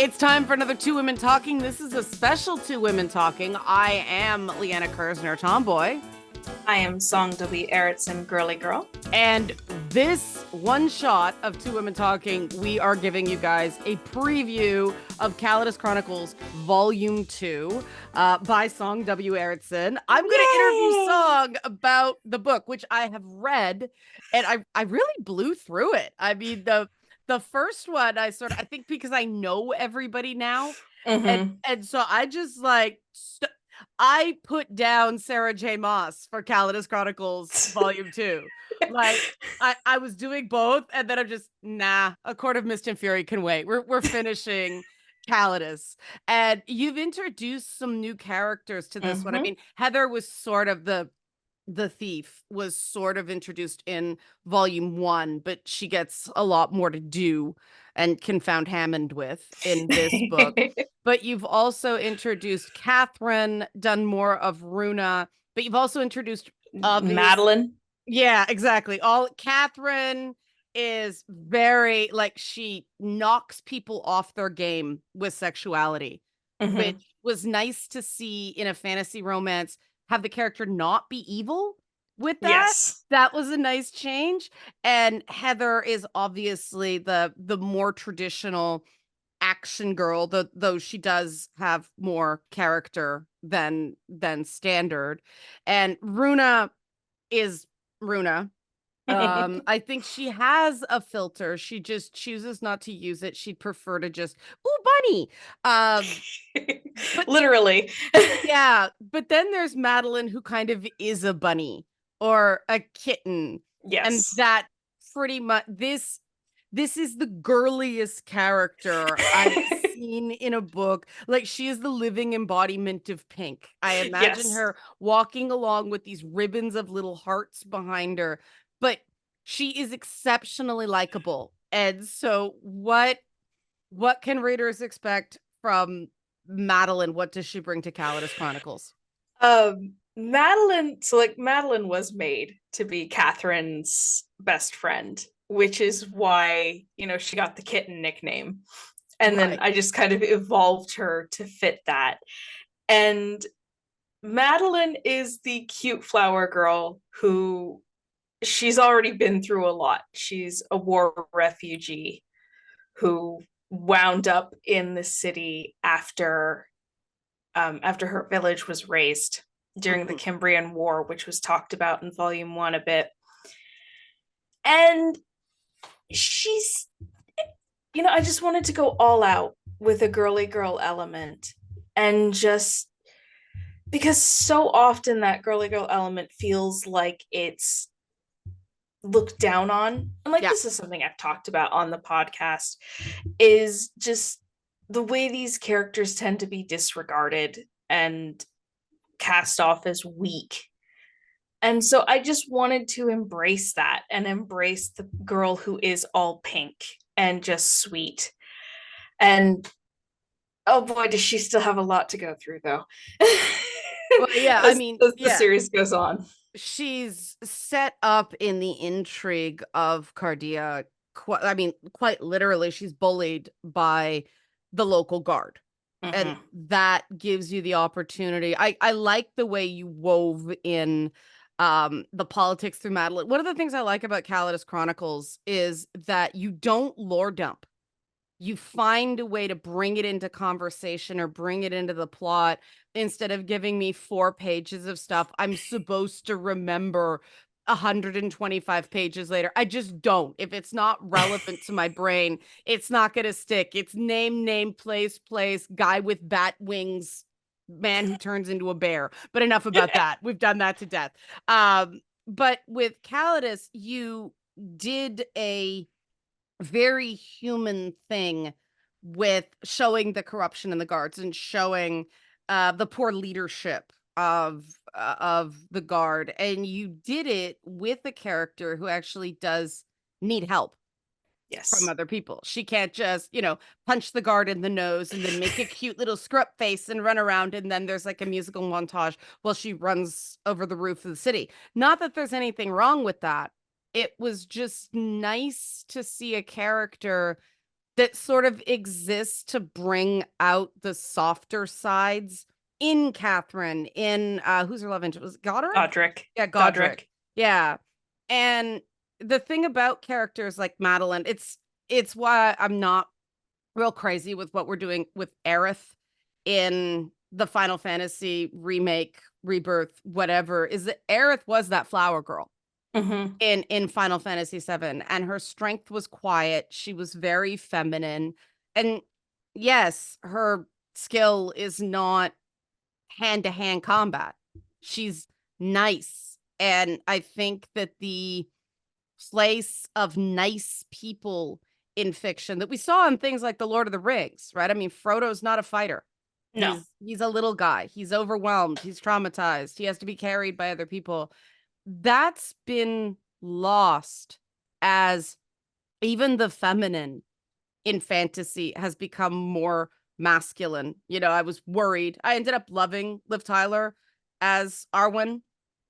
It's time for another Two Women Talking. This is a special Two Women Talking. I am Leanna Kersner, Tomboy. I am Song W. Erickson, Girly Girl. And this one shot of Two Women Talking, we are giving you guys a preview of Callatis Chronicles Volume 2 by Song W. Erickson. I'm going to interview Song about the book, which I have read, and I really blew through it. I mean, the first one, I think because I know everybody now, and so I just I put down Sarah J. Maas for Callatis Chronicles Volume 2. Like, I was doing both, and then I'm just, A Court of Mist and Fury can wait. We're finishing Callatis. And you've introduced some new characters to this one. I mean, Heather was sort of the thief was sort of introduced in Volume 1, but she gets a lot more to do and confound Hammond with in this book. But you've also introduced Catherine, done more of Runa, but you've also introduced Meline. Yeah, exactly. Catherine is very, she knocks people off their game with sexuality, which was nice to see in a fantasy romance. Have the character not be evil with that. Yes. That was a nice change. And Heather is obviously the more traditional action girl, though she does have more character than standard. And Runa is Runa. I think she has a filter. She just chooses not to use it. She'd prefer to just, bunny. Literally. Yeah, but then there's Meline, who kind of is a bunny or a kitten. Yes. And that pretty much this is the girliest character I've seen in a book. Like, she is the living embodiment of pink. I imagine her walking along with these ribbons of little hearts behind her, but she is exceptionally likable. And so what can readers expect from Meline? What does she bring to Callatis Chronicles? Meline was made to be Catherine's best friend, which is why, she got the kitten nickname. And then I just kind of evolved her to fit that. And Meline is the cute flower girl who she's already been through a lot. She's a war refugee who wound up in the city after her village was razed during the Cimbrian War, which was talked about in Volume 1 a bit. And she's, I just wanted to go all out with a girly girl element, and just because so often that girly girl element feels like it's looked down on. And this is something I've talked about on the podcast, is just the way these characters tend to be disregarded and cast off as weak. And so I just wanted to embrace that and embrace the girl who is all pink and just sweet. And oh boy, does she still have a lot to go through, though. Well, yeah, as the series goes on. She's set up in the intrigue of Cardia. Quite literally, she's bullied by the local guard. And that gives you the opportunity. I like the way you wove in the politics through Meline. One of the things I like about Callatis Chronicles is that you don't lore dump. You find a way to bring it into conversation or bring it into the plot, instead of giving me 4 pages of stuff I'm supposed to remember 125 pages later. I just don't. If it's not relevant to my brain, it's not going to stick. It's name, place, guy with bat wings, man who turns into a bear. But enough about that. We've done that to death. But with Callatis, you did a very human thing with showing the corruption in the guards and showing the poor leadership of the guard, and you did it with a character who actually does need help from other people. She can't just punch the guard in the nose and then make a cute little scrup face and run around, and then there's like a musical montage while she runs over the roof of the city. Not that there's anything wrong with that. It was just nice to see a character that sort of exists to bring out the softer sides in Catherine, in who's her love interest? Was it Godric? Godric. Yeah, Godric. Godric. Yeah. And the thing about characters like Meline, it's why I'm not real crazy with what we're doing with Aerith in the Final Fantasy remake, rebirth, whatever, is that Aerith was that flower girl Mm-hmm. in Final Fantasy 7, and her strength was quiet. She was very feminine. And yes, her skill is not hand-to-hand combat. She's nice. And I think that the place of nice people in fiction that we saw in things like The Lord of the Rings, right? I mean, Frodo's not a fighter. No. He's a little guy. He's overwhelmed. He's traumatized. He has to be carried by other people. That's been lost as even the feminine in fantasy has become more masculine. You know, I was worried. I ended up loving Liv Tyler as Arwen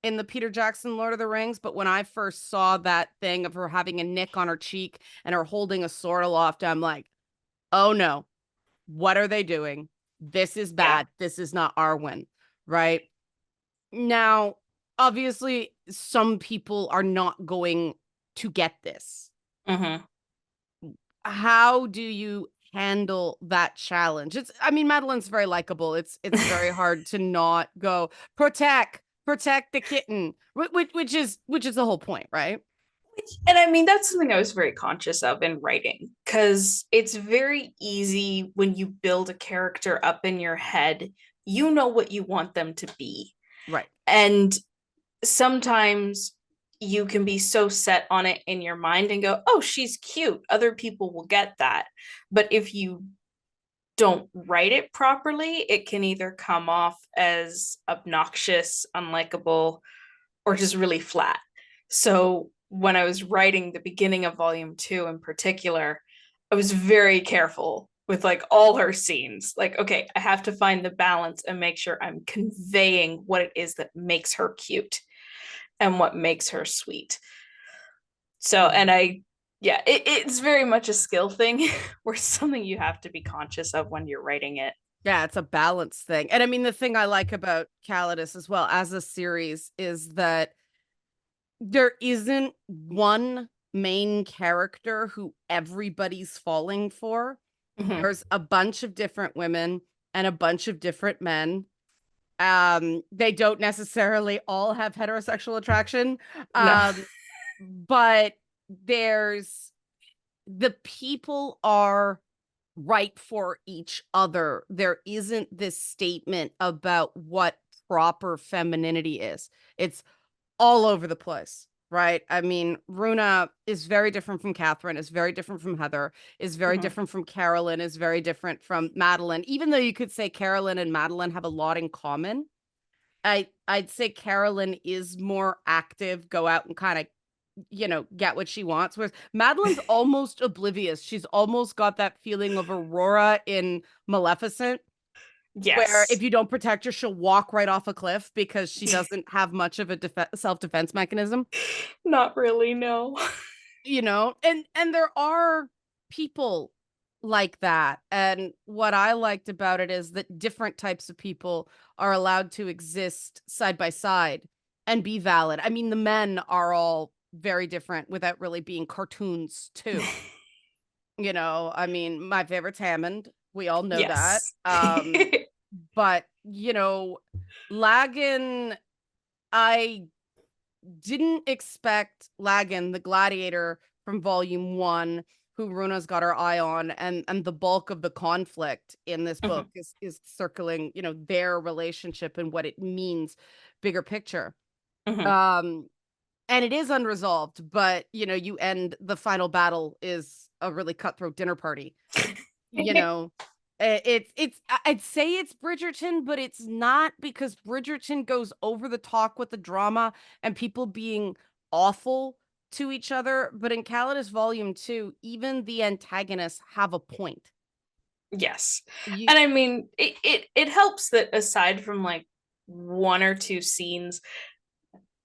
in the Peter Jackson Lord of the Rings, but when I first saw that thing of her having a nick on her cheek and her holding a sword aloft, I'm like, oh no, what are they doing? This is Yeah. bad. This is not Arwen, right? Now, obviously, some people are not going to get this. Mm-hmm. How do you handle that challenge? I mean, Madeline's very likable. It's very hard to not go protect the kitten, which is the whole point, right? And I mean, that's something I was very conscious of in writing, because it's very easy when you build a character up in your head, you know what you want them to be. Right. And sometimes you can be so set on it in your mind and go, oh, she's cute. Other people will get that. But if you don't write it properly, it can either come off as obnoxious, unlikable, or just really flat. So when I was writing the beginning of volume 2 in particular, I was very careful with like all her scenes. Like, okay, I have to find the balance and make sure I'm conveying what it is that makes her cute and what makes her sweet. So, and yeah, it's very much a skill thing or something you have to be conscious of when you're writing it. Yeah, it's a balance thing. And I mean, the thing I like about Callatis as well as a series is that there isn't one main character who everybody's falling for. Mm-hmm. There's a bunch of different women and a bunch of different men. They don't necessarily all have heterosexual attraction. No. But there's the people are right for each other. There isn't this statement about what proper femininity is. It's all over the place, right? I mean, Runa is very different from Catherine, is very different from Heather, is very Mm-hmm. different from Carolyn, is very different from Meline. Even though you could say Carolyn and Meline have a lot in common, I'd say Carolyn is more active, go out and kind of, get what she wants. Whereas Madeline's almost oblivious. She's almost got that feeling of Aurora in Maleficent, where if Yes. you don't protect her, she'll walk right off a cliff because she doesn't have much of a self-defense mechanism. Not really, no. And there are people like that. And what I liked about it is that different types of people are allowed to exist side by side and be valid. I mean, the men are all very different without really being cartoons too. I mean, my favorite's Hammond. We all know that. Yes. But Lagan, I didn't expect Lagan, the gladiator from volume 1, who Runa's got her eye on, and the bulk of the conflict in this book Mm-hmm. is circling, their relationship and what it means, bigger picture. Mm-hmm. Um, and it is unresolved, but you end the final battle is a really cutthroat dinner party. you know it's I'd say it's Bridgerton, but it's not, because Bridgerton goes over the top with the drama and people being awful to each other. But in Callatis volume 2, even the antagonists have a point. Yes. You And I mean, it helps that aside from like one or two scenes,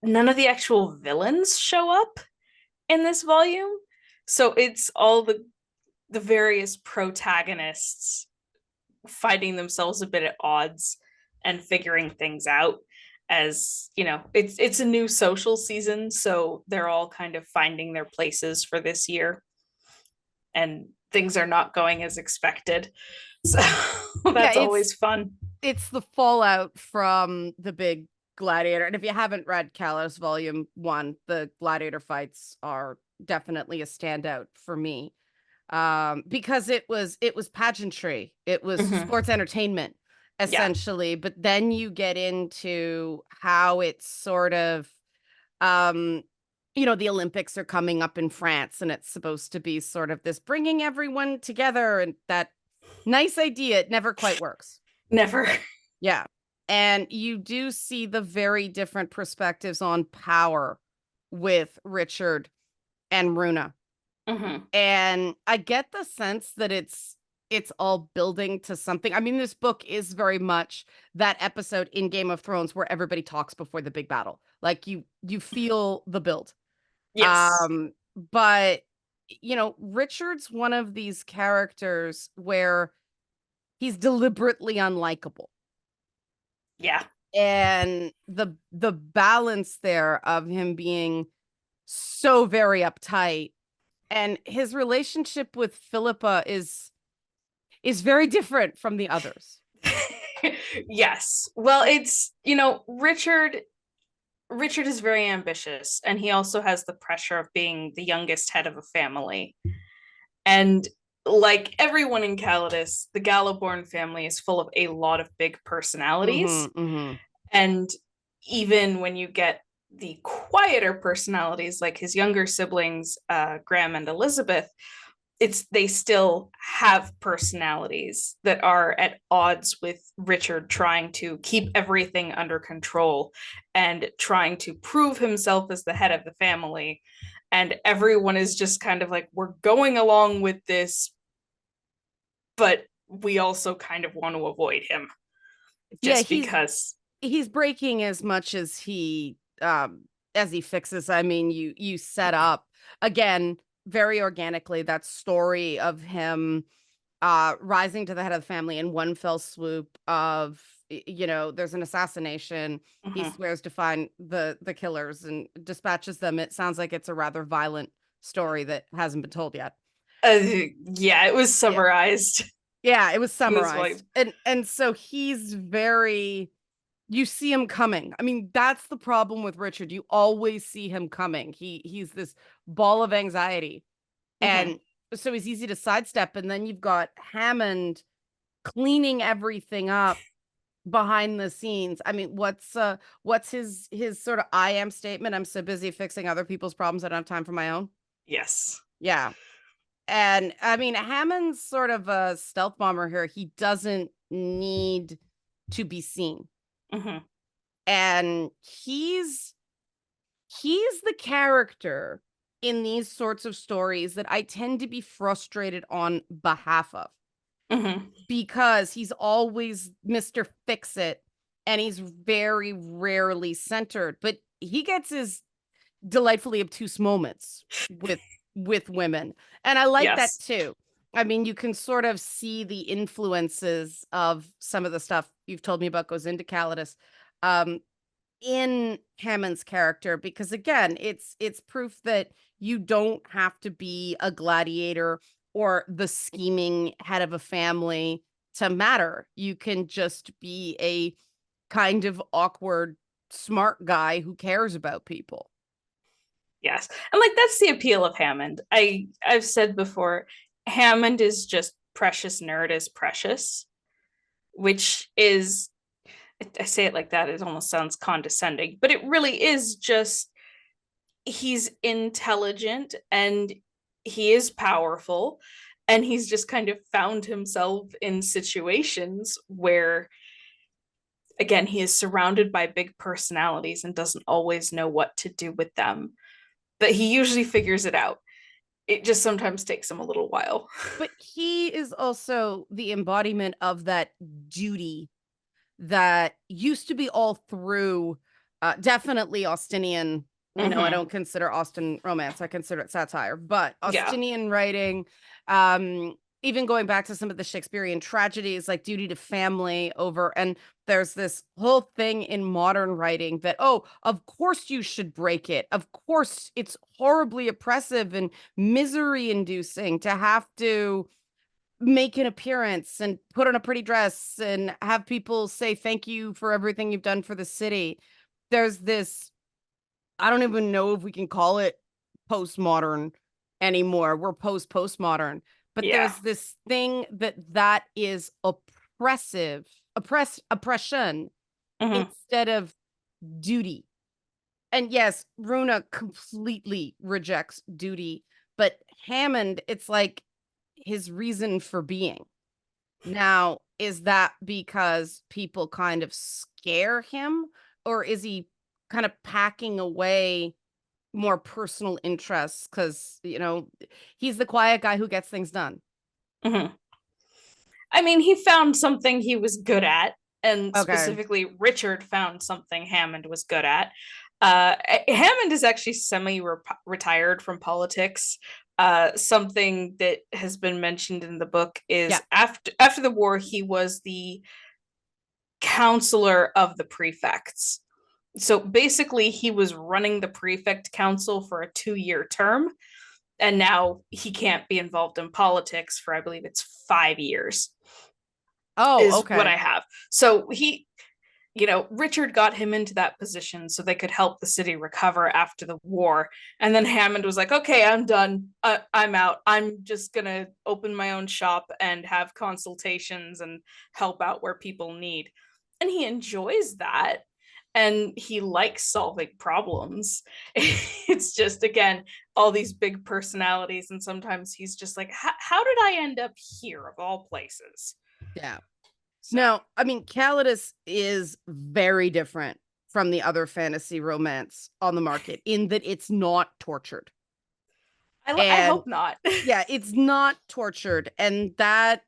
none of the actual villains show up in this volume. So it's all the the various protagonists finding themselves a bit at odds and figuring things out. As you know, it's a new social season, so they're all kind of finding their places for this year, and things are not going as expected, so Yeah, that's always fun. it's the fallout from the big gladiator. And if you haven't read Callatis Volume 1, the gladiator fights are definitely a standout for me. Because it was pageantry, it was sports entertainment Yeah. essentially, but then you get into how it's sort of the Olympics are coming up in France, and it's supposed to be sort of this bringing everyone together, and that nice idea, it never quite works. Never. Yeah. And you do see the very different perspectives on power with Richard and Runa. And I get the sense that it's all building to something. I mean, this book is very much that episode in Game of Thrones where everybody talks before the big battle. Like you feel the build. Yes. But Richard's one of these characters where he's deliberately unlikable. Yeah. And the balance there of him being so very uptight, and his relationship with Philippa is very different from the others. Yes. Well, it's, Richard is very ambitious, and he also has the pressure of being the youngest head of a family. And like everyone in Callatis, the Galaborn family is full of a lot of big personalities. And even when you get the quieter personalities, like his younger siblings, Graham and Elizabeth, they still have personalities that are at odds with Richard trying to keep everything under control and trying to prove himself as the head of the family. And everyone is just kind of like, we're going along with this, but we also kind of want to avoid him just because he's breaking as much as he fixes. I mean, you set up again very organically that story of him rising to the head of the family in one fell swoop of, there's an assassination. He swears to find the killers and dispatches them. It sounds like it's a rather violent story that hasn't been told yet. Yeah, it was summarized. Yeah, it was summarized. And so he's very, you see him coming. I mean, that's the problem with Richard. You always see him coming. He's this ball of anxiety. And so he's easy to sidestep. And then you've got Hammond cleaning everything up behind the scenes. I mean, what's his sort of I am statement? I'm so busy fixing other people's problems, I don't have time for my own. Yes. Yeah. And I mean, Hammond's sort of a stealth bomber here. He doesn't need to be seen. And he's the character in these sorts of stories that I tend to be frustrated on behalf of. Because he's always Mr. Fix-It, and he's very rarely centered, but he gets his delightfully obtuse moments with women. And I like that too. I mean, you can sort of see the influences of some of the stuff you've told me about goes into Callatis in Hammond's character, because again, it's proof that you don't have to be a gladiator or the scheming head of a family to matter. You can just be a kind of awkward, smart guy who cares about people. Yes. And like that's the appeal of Hammond. I've said before, Hammond is just precious nerd is precious, which is, I say it like that, it almost sounds condescending, but it really is just, he's intelligent and he is powerful, and he's just kind of found himself in situations where, again, he is surrounded by big personalities and doesn't always know what to do with them, but he usually figures it out. It just sometimes takes him a little while. But he is also the embodiment of that duty that used to be all through definitely Austinian I don't consider Austen romance. I consider it satire. But Yeah. Austinian writing, um, even going back to some of the Shakespearean tragedies like duty to family over, and there's this whole thing in modern writing that, oh, of course you should break it. Of course it's horribly oppressive and misery inducing to have to make an appearance and put on a pretty dress and have people say thank you for everything you've done for the city. There's this, I don't even know if we can call it postmodern anymore. We're postmodern, but Yeah. there's this thing that is oppression Hmm. instead of duty. And yes, Runa completely rejects duty, but Hammond, it's like his reason for being. Now, is that because people kind of scare him, or is he kind of packing away more personal interests? Because, he's the quiet guy who gets things done. Hmm. I mean, he found something he was good at, and Okay. specifically, Richard found something Hammond was good at. Hammond is actually semi-retired from politics. Something that has been mentioned in the book Yeah. is after the war, he was the counselor of the prefects. So basically, he was running the prefect council for a 2-year term, and now he can't be involved in politics for, I believe it's 5 years, Oh, is what okay. I have. So Richard got him into that position so they could help the city recover after the war. And then Hammond was like, okay, I'm done. I'm out. I'm just going to open my own shop and have consultations and help out where people need. And he enjoys that. And he likes solving problems. It's just, again, all these big personalities. And sometimes he's just like, how did I end up here of all places? Yeah. So Now, I mean, Callatis is very different from the other fantasy romance on the market in that it's not tortured. I And hope not. yeah, it's not tortured. And that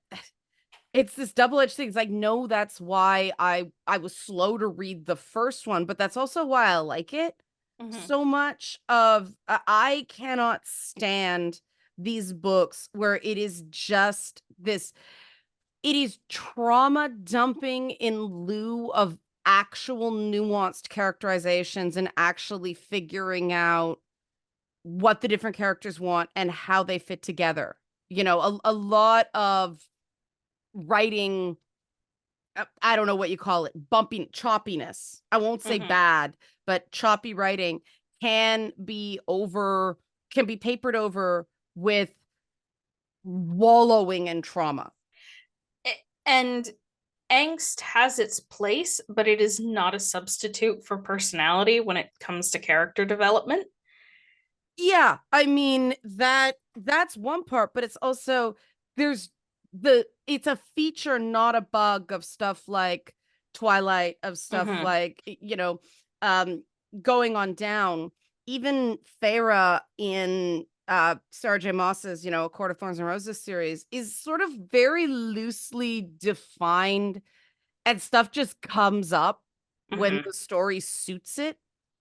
it's this double-edged thing. It's like, no, that's why I was slow to read the first one, but that's also why I like it Mm-hmm. so much. Of I cannot stand these books where it is just this, it is trauma dumping in lieu of actual nuanced characterizations and actually figuring out what the different characters want and how they fit together. A lot of writing, I don't know what you call it, bumping, choppiness. I won't say Mm-hmm. bad, but choppy writing can be papered over with wallowing in trauma. And angst has its place, but it is not a substitute for personality when it comes to character development. Yeah, I mean that's one part, but it's also there's it's a feature, not a bug of stuff like Twilight, of stuff Mm-hmm. like um going on down. Even Feyre in Sarah J. Maas's, A Court of Thorns and Roses series is sort of very loosely defined, and stuff just comes up when Mm-hmm. the story suits it,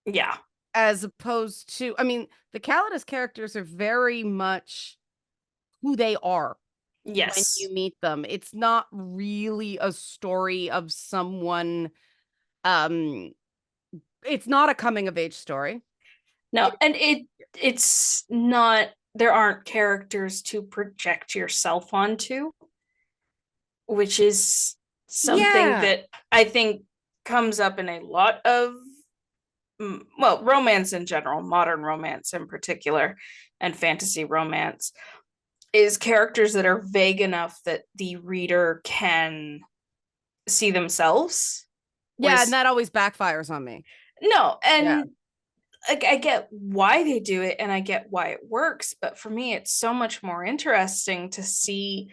Yeah. as opposed to, I mean, the Callatis characters are very much who they are when Yes. you meet them. It's not really a story of someone, um it's not a coming of age story. No, It, and it's not, there aren't characters to project yourself onto, which is something yeah. that I think comes up in a lot of, well, romance in general, modern romance in particular, and fantasy romance, is characters that are vague enough that the reader can see themselves. Yeah, and Was that always backfires on me. no, Yeah. and I get why they do it and I get why it works, but for me, it's so much more interesting to see,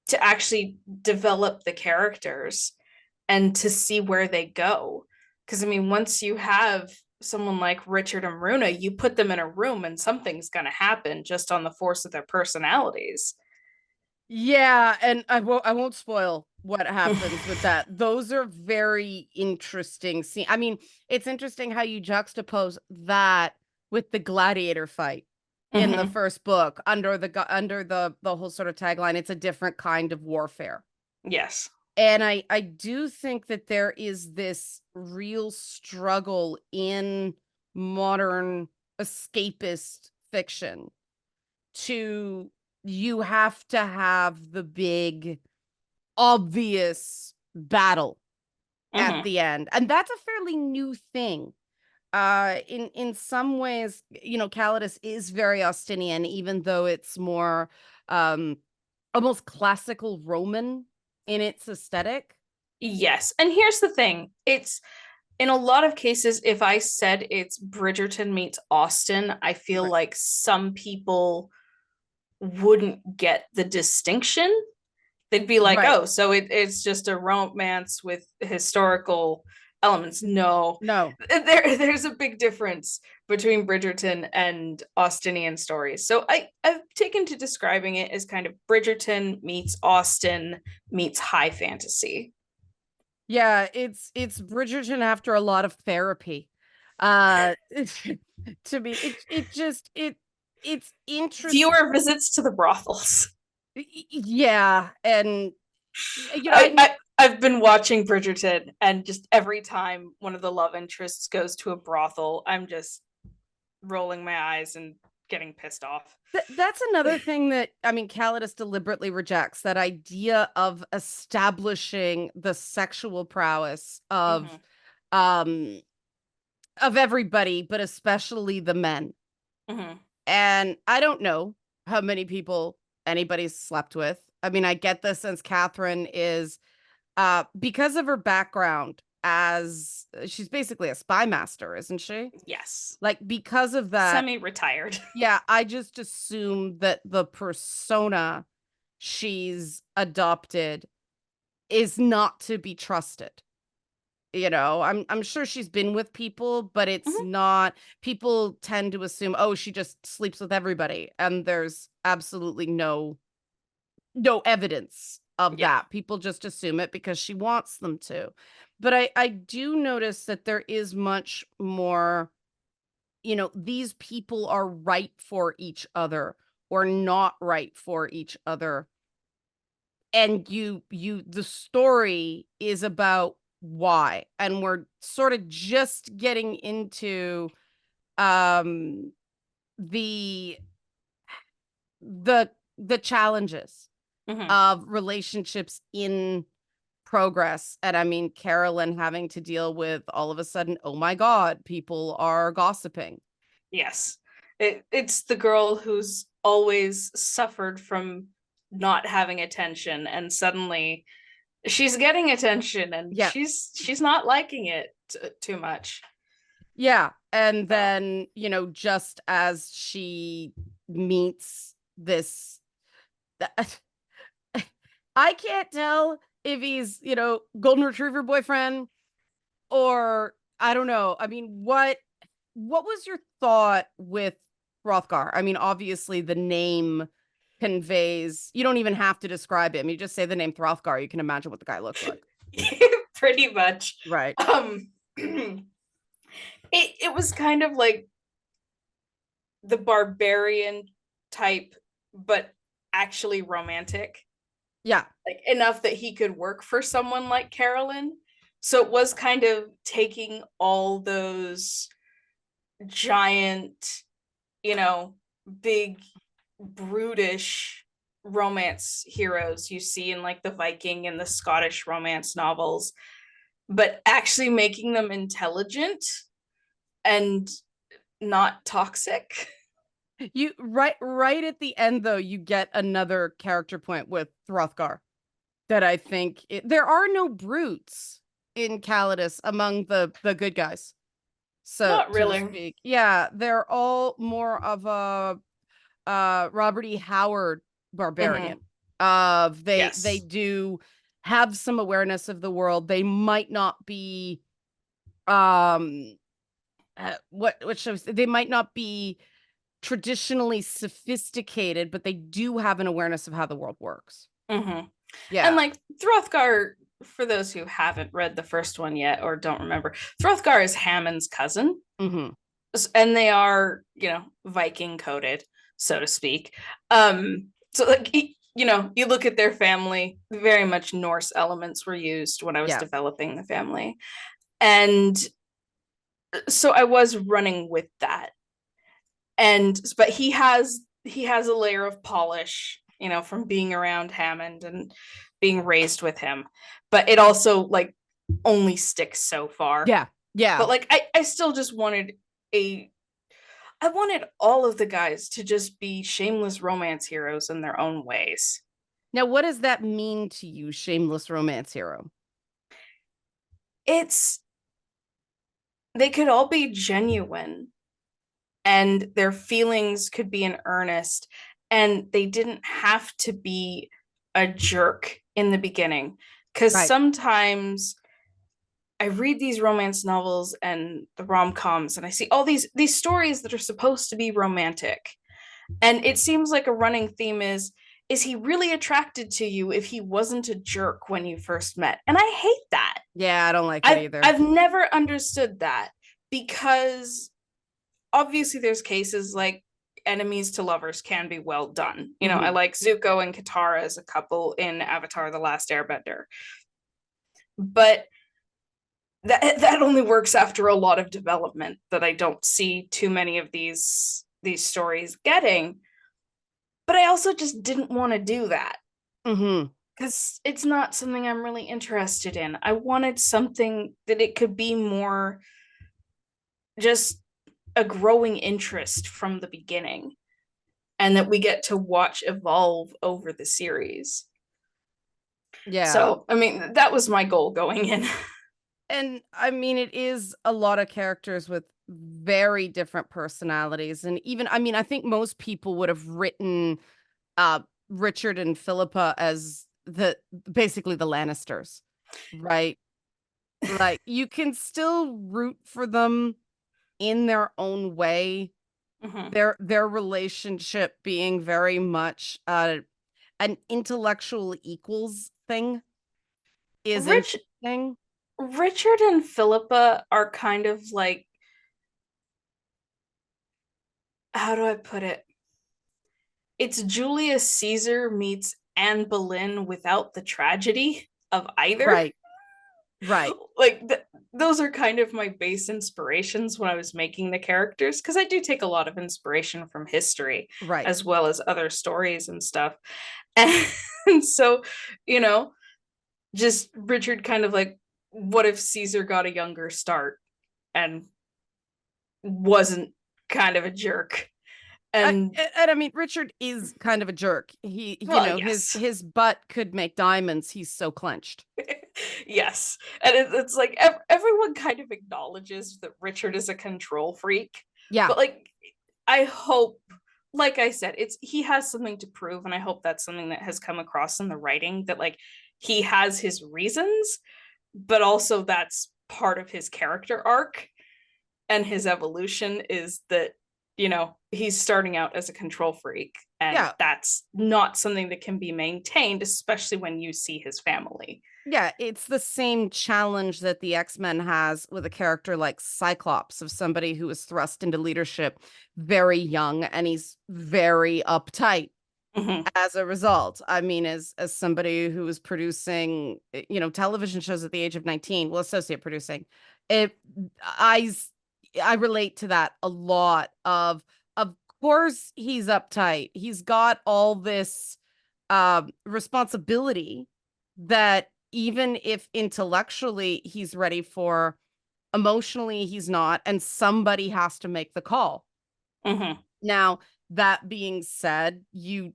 to actually develop the characters and to see where they go. Because I mean, once you have someone like Richard and Runa, you put them in a room and something's going to happen just on the force of their personalities. Yeah, and I won't spoil what happens with that. Those are very interesting scene. I mean, it's interesting how you juxtapose that with the gladiator fight in the Hmm. first book under the whole sort of tagline, it's a different kind of warfare. Yes. And I do think that there is this real struggle in modern escapist fiction to you have to have the big obvious battle at Hmm. the end. And that's a fairly new thing. In some ways, Callatis is very Austinian, even though it's more almost classical Roman in its aesthetic. Yes. And here's the thing. It's in a lot of cases, if I said it's Bridgerton meets Austen, I feel Right. like some people wouldn't get the distinction. They'd be like, Right. oh, so it's just a romance with historical elements. No, No. there's a big difference between Bridgerton and Austinian stories. So I've taken to describing it as kind of Bridgerton meets Austen meets high fantasy. Yeah, it's Bridgerton after a lot of therapy. Uh to me, it's interesting. Fewer visits to the brothels. Yeah, and I I, mean, I I've been watching Bridgerton, and just every time one of the love interests goes to a brothel, I'm just rolling my eyes and getting pissed off. that's another thing that I mean Callatis deliberately rejects, that idea of establishing the sexual prowess Mm-hmm. um of everybody, but especially the men. Mm-hmm. And I don't know how many people anybody's slept with. I mean, I get this since Catherine is because of her background as she's basically a spy master, isn't she? Yes. Like because of that, Semi-retired. yeah, I just assume that the persona she's adopted is not to be trusted. I'm sure she's been with people, but it's Mm-hmm. not. People tend to assume, oh, she just sleeps with everybody, and there's absolutely no evidence of Yeah. that. People just assume it because she wants them to. But I do notice that there is much more, these people are right for each other or not right for each other. And the story is about why. And we're sort of just getting into um the the challenges Mm-hmm. of relationships in progress. And I mean, Carolyn having to deal with all of a sudden, oh my God, people are gossiping. Yes. It's the girl who's always suffered from not having attention, and suddenly she's getting attention, and Yeah. she's not liking it too much. Yeah. And So then, just as she meets this, I can't tell if he's, golden retriever boyfriend or I don't know. I mean, what was your thought with Hrothgar? I mean, obviously the name conveys, you don't even have to describe him. You just say the name Hrothgar, you can imagine what the guy looks like. pretty much. Right. It it was kind of like the barbarian type, but actually romantic, Yeah. like enough that he could work for someone like Carolyn. So it was kind of taking all those giant, you know, big, brutish romance heroes you see in like the Viking and the Scottish romance novels, but actually making them intelligent and not toxic. You right at the end though, you get another character point with Hrothgar that I think there are no brutes in Callatis among the good guys, Not so to really. speak. Yeah, they're all more of a Robert E. Howard Mm-hmm. barbarian. They Yes. do have some awareness of the world. They might not be what shows they might not be traditionally sophisticated, but they do have an awareness of how the world works. And Yeah. like Throthgar, for those who haven't read the first one yet or don't remember, Throthgar is Hammond's cousin. And they are, Viking coded, so to speak. So like, you look at their family, very much Norse elements were used when I was developing the family. And so I was running with that. But he has a layer of polish, from being around Hammond and being raised with him. But it also like only sticks so far. Yeah. But like I still just wanted I wanted all of the guys to just be shameless romance heroes in their own ways. Now, what does that mean to you, shameless romance hero? They could all be genuine and their feelings could be in earnest, and they didn't have to be a jerk in the beginning. Because sometimes I read these romance novels and the rom-coms, and I see all these stories that are supposed to be romantic. And it seems like a running theme is he really attracted to you if he wasn't a jerk when you first met? And I hate that. Yeah, I don't like it either. I've never understood that, because obviously there's cases like enemies to lovers can be well done. I like Zuko and Katara as a couple in Avatar: The Last Airbender. But that only works after a lot of development that I don't see too many of these stories getting. But I also just didn't want to do that, because it's not something I'm really interested in. I wanted something that it could be more just a growing interest from the beginning, and that we get to watch evolve over the series. Yeah. So, I mean, that was my goal going in. And I mean, it is a lot of characters with very different personalities. And even, I mean, I think most people would have written Richard and Philippa as basically the Lannisters, right? Like, you can still root for them in their own way. Their relationship being very much an intellectual equals thing is interesting. Richard and Philippa are kind of like, how do I put it? It's Julius Caesar meets Anne Boleyn without the tragedy of either. Right. Like those are kind of my base inspirations when I was making the characters, because I do take a lot of inspiration from history, as well as other stories and stuff. And so, just Richard kind of like, what if Caesar got a younger start and wasn't kind of a jerk? And I mean, Richard is kind of a jerk. He, yes. his butt could make diamonds. He's so clenched. Yes. And it's like everyone kind of acknowledges that Richard is a control freak. Yeah. But like, I hope, like I said, he has something to prove. And I hope that's something that has come across in the writing, that like he has his reasons, but also that's part of his character arc and his evolution is that, he's starting out as a control freak, and that's not something that can be maintained, especially when you see his family. Yeah, it's the same challenge that the X-Men has with a character like Cyclops, of somebody who was thrust into leadership very young, and he's very uptight as a result. I mean, as somebody who was producing, television shows at the age of 19, well, associate producing, I relate to that a lot. Of course he's uptight. He's got all this responsibility that even if intellectually he's ready for, emotionally he's not, and somebody has to make the call. Now, that being said, you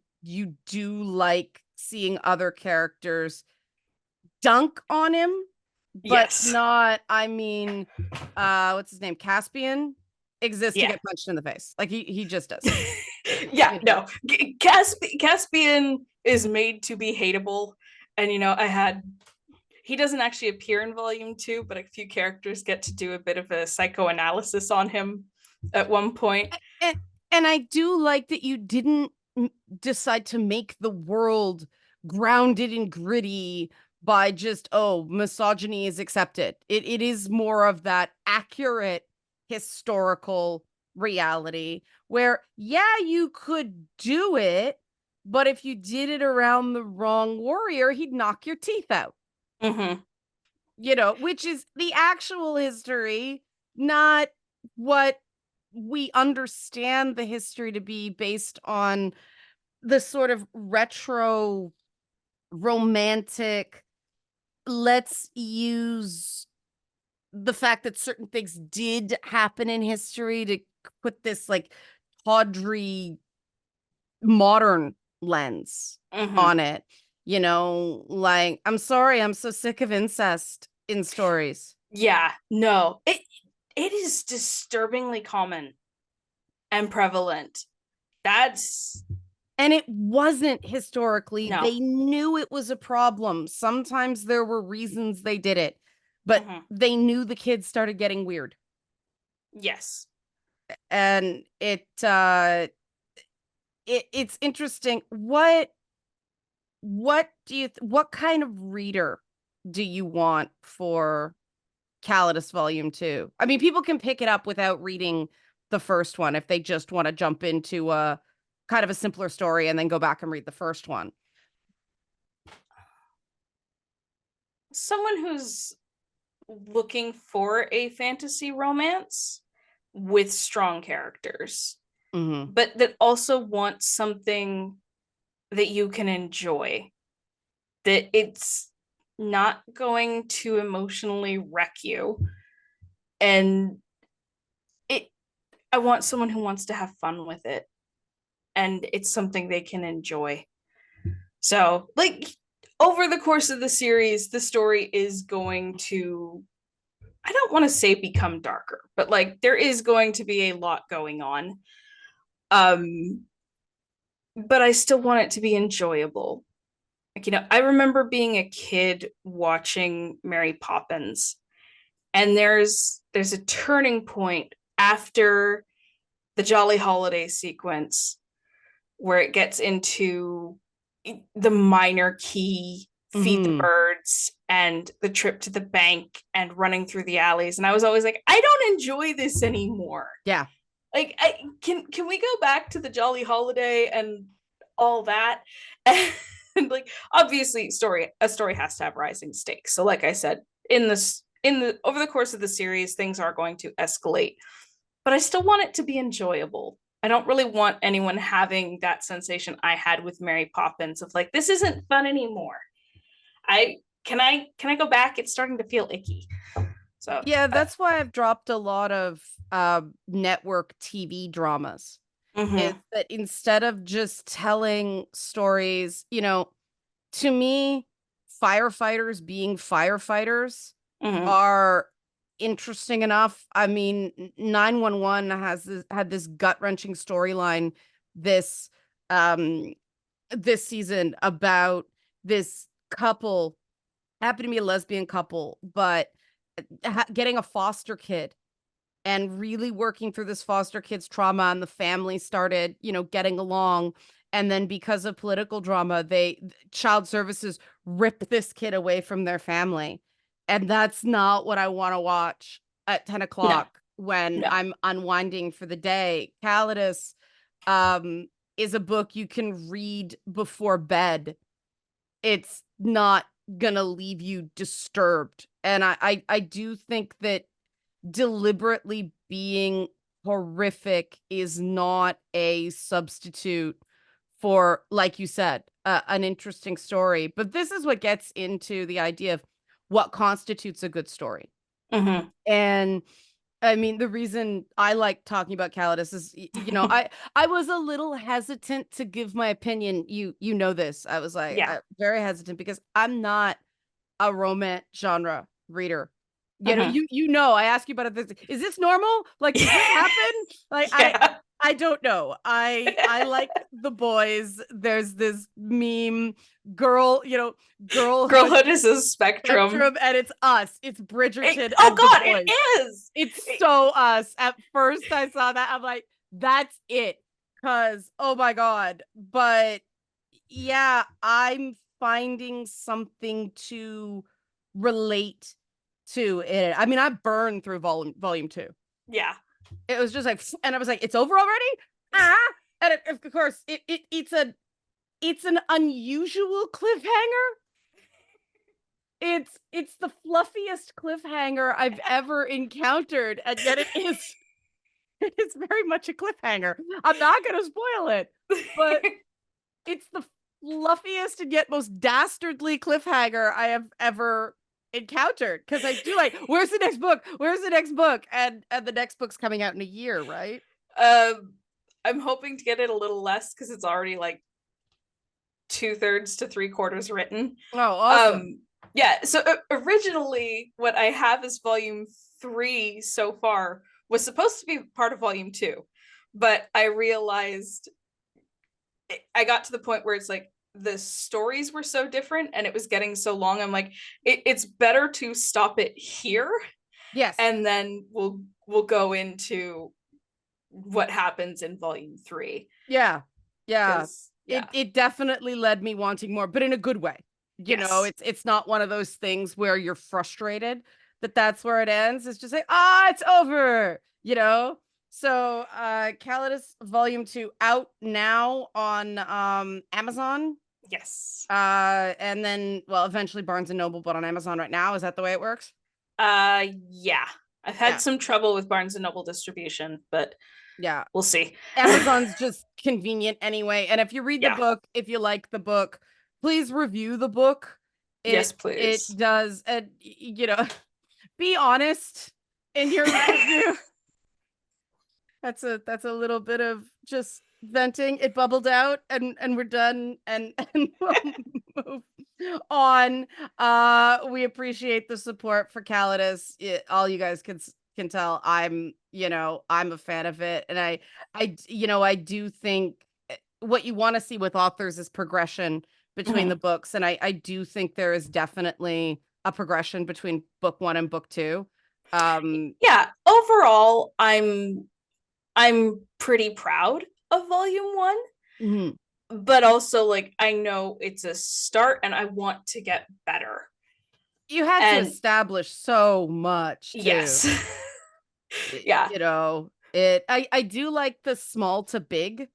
do like seeing other characters dunk on him, but not, I mean, what's his name? Caspian exists to get punched in the face. Like he just does. No. Caspian is made to be hateable. And he doesn't actually appear in volume 2, but a few characters get to do a bit of a psychoanalysis on him at one point. And I do like that you didn't decide to make the world grounded and gritty by just, oh, misogyny is accepted. It is more of that accurate historical reality where, yeah, you could do it, but if you did it around the wrong warrior, he'd knock your teeth out. Mm-hmm. Which is the actual history, not what we understand the history to be based on the sort of retro romantic, let's use the fact that certain things did happen in history to put this like tawdry modern lens Mm-hmm. on it. Like, I'm sorry, I'm so sick of incest in stories. Yeah, no, it is disturbingly common and prevalent. That's And it wasn't historically. no. They knew it was a problem. Sometimes there were reasons they did it, but Mm-hmm. they knew the kids started getting weird. Yes. And it's interesting. What kind of reader do you want for Callatis Volume 2? I mean, people can pick it up without reading the first one if they just want to jump into a kind of a simpler story and then go back and read the first one. Someone who's looking for a fantasy romance with strong characters, Mm-hmm. but that also wants something that you can enjoy, that it's not going to emotionally wreck you. And it I want someone who wants to have fun with it, and it's something they can enjoy. So, like, over the course of the series, the story is going to, I don't want to say become darker, but like there is going to be a lot going on. Um, but I still want it to be enjoyable. Like, I remember being a kid watching Mary Poppins, and there's a turning point after the Jolly Holiday sequence where it gets into the minor key, feed the Mm-hmm. birds, and the trip to the bank and running through the alleys. And I was always like, I don't enjoy this anymore. Yeah. Like, can we go back to the Jolly Holiday and all that? And like, obviously, a story has to have rising stakes. So, like I said, in the over the course of the series, things are going to escalate, but I still want it to be enjoyable. I don't really want anyone having that sensation I had with Mary Poppins of like, this isn't fun anymore. I go back? It's starting to feel icky. So Yeah, that's why I've dropped a lot of network TV dramas. Is mm-hmm. that instead of just telling stories, to me, firefighters being firefighters Mm-hmm. are interesting enough. I mean, 911 had this gut-wrenching storyline this um this season about this couple, happened to be a lesbian couple, but getting a foster kid and really working through this foster kid's trauma, and the family started, getting along. And then because of political drama, child services ripped this kid away from their family. And that's not what I want to watch at 10 No, o'clock when no. I'm unwinding for the day. Callatis is a book you can read before bed. It's not gonna leave you disturbed. And I do think that deliberately being horrific is not a substitute for, like you said, an interesting story. But this is what gets into the idea of what constitutes a good story. Mm-hmm. And I mean, the reason I like talking about Callatis is, I was a little hesitant to give my opinion. You know this. I was like Yeah. very hesitant because I'm not a romance genre reader. Mm-hmm. I ask you about it. Is this normal? Like, does this happen? Like, Yeah. I don't know. I like the boys. There's this meme, girl, girlhood Girlhood is a spectrum. spectrum, and it's us. It's Bridgerton Oh and the God, it boys. is. It's so us. At first, I saw that. I'm like, That's it. Cause oh my God. But yeah, I'm finding something to relate to it. I mean, I burned through volume two. Yeah. It was just like, and I was like, it's over already? Ah. And of course, it's an unusual cliffhanger. It's the fluffiest cliffhanger I've ever encountered, and yet it is very much a cliffhanger. I'm not gonna spoil it, but it's the fluffiest and yet most dastardly cliffhanger I have ever encountered. Because I do like, where's the next book? Where's the next book? And the next book's coming out in a year, right? I'm hoping to get it a little less because it's already like 2/3 to 3/4 written. Oh, awesome. Yeah, so originally what I have as volume 3 so far was supposed to be part of volume 2, but I realized I got to the point where it's like the stories were so different and it was getting so long. I'm like, it's better to stop it here. Yes. And then we'll go into what happens in volume 3. Yeah. Yeah. Yeah. It definitely led me wanting more, but in a good way. You know, it's not one of those things where you're frustrated that that's where it ends. It's just like, it's over, you know? So, Callatis Volume 2 out now on Amazon. Yes. And then, well, eventually Barnes and Noble, but on Amazon right now. Is that the way it works? Yeah. I've had some trouble with Barnes and Noble distribution, but yeah, we'll see. Amazon's just convenient anyway. And if you read the book, if you like the book, please review the book. Yes, please. It does, and you know, be honest in your review. That's a little bit of just venting. It bubbled out, and we're done, and we'll move on. We appreciate the support for Callatis. All you guys can tell I'm a fan of it, and I do think what you want to see with authors is progression between the books, and I do think there is definitely a progression between book 1 and book 2. Yeah, overall I'm pretty proud of volume 1. Mm-hmm. But also, like, I know it's a start and I want to get better. You had to establish so much, too. Yes. Yeah. You know, I do like the small to big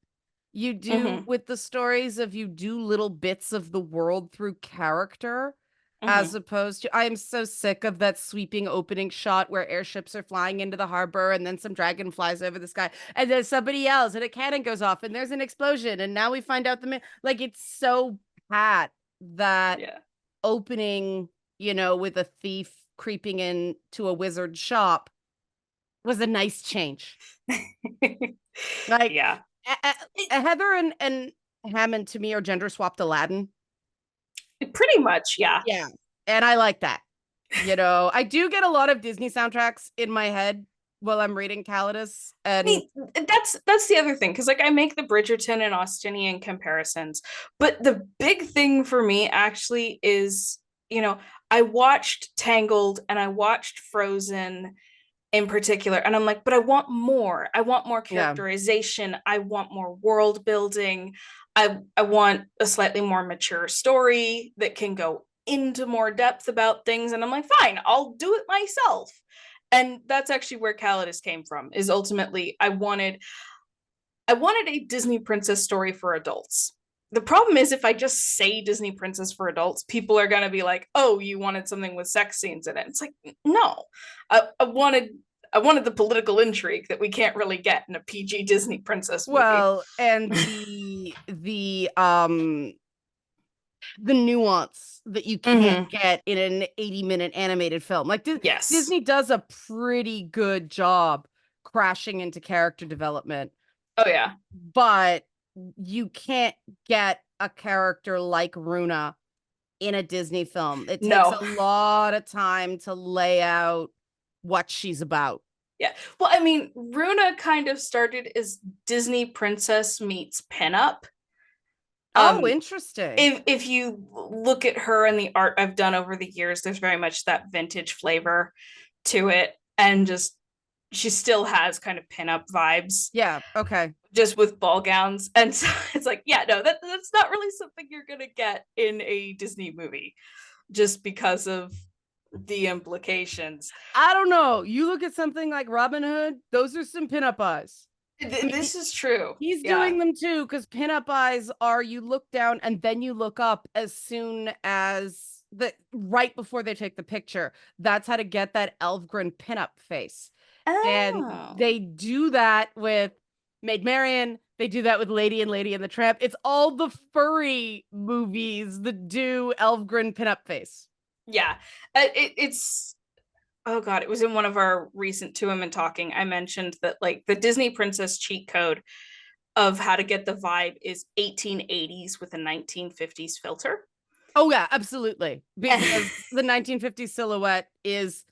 you do with the stories of you do little bits of the world through character. As opposed to, I am so sick of that sweeping opening shot where airships are flying into the harbor and then some dragon flies over the sky and then somebody yells and a cannon goes off and there's an explosion and now we find out like it's so pat that opening, with a thief creeping into a wizard shop was a nice change. Like, yeah, Heather and Hammond to me are gender swapped Aladdin. Pretty much, yeah. Yeah. And I like that. I do get a lot of Disney soundtracks in my head while I'm reading Callatis. And that's the other thing, because like I make the Bridgerton and Austinian comparisons, but the big thing for me actually is, I watched Tangled and I watched Frozen in particular, and I'm like, but I want more. I want more characterization. I want more world building. I want a slightly more mature story that can go into more depth about things. And I'm like, fine, I'll do it myself. And that's actually where Callatis came from, is ultimately I wanted a Disney princess story for adults. The problem is if I just say Disney princess for adults, people are going to be like, oh, you wanted something with sex scenes in it. It's like, no, I wanted the political intrigue that we can't really get in a PG Disney princess movie. Well, and the nuance that you can't get in an 80-minute animated film. Like Disney does a pretty good job crashing into character development. Oh yeah. But you can't get a character like Runa in a Disney film. It takes a lot of time to lay out what she's about. Yeah. Well, I mean, Runa kind of started as Disney princess meets pinup. Oh, interesting. If you look at her and the art I've done over the years, there's very much that vintage flavor to it. And just she still has kind of pinup vibes. Yeah. Okay. Just with ball gowns. And so it's like, yeah, no, that's not really something you're going to get in a Disney movie just because of the implications. I don't know. You look at something like Robin Hood, those are some pinup eyes. This is true. He's doing them too, because pinup eyes are you look down and then you look up as soon as right before they take the picture. That's how to get that Elfgren pinup face. And they do that with Maid Marian. They do that with Lady and the Tramp. It's all the furry movies that do Elfgren pinup face. Yeah. It's oh god, it was in one of our recent To Women Talking. I mentioned that like the Disney princess cheat code of how to get the vibe is 1880s with a 1950s filter. Oh yeah, absolutely. Because the 1950s silhouette is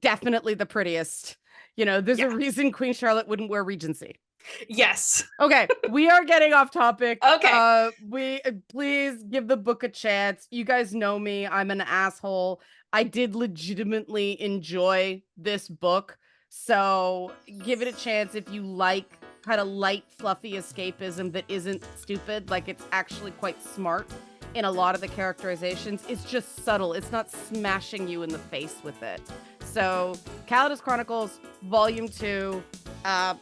definitely the prettiest. You know, there's a reason Queen Charlotte wouldn't wear Regency. Yes. Okay, we are getting off topic. Okay. We please give the book a chance. You guys know me. I'm an asshole. I did legitimately enjoy this book. So give it a chance if you like kind of light, fluffy escapism that isn't stupid. Like, it's actually quite smart in a lot of the characterizations. It's just subtle. It's not smashing you in the face with it. So Callatis Chronicles, Volume 2,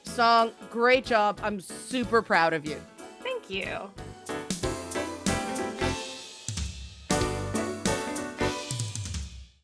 song, great job. I'm super proud of you. Thank you.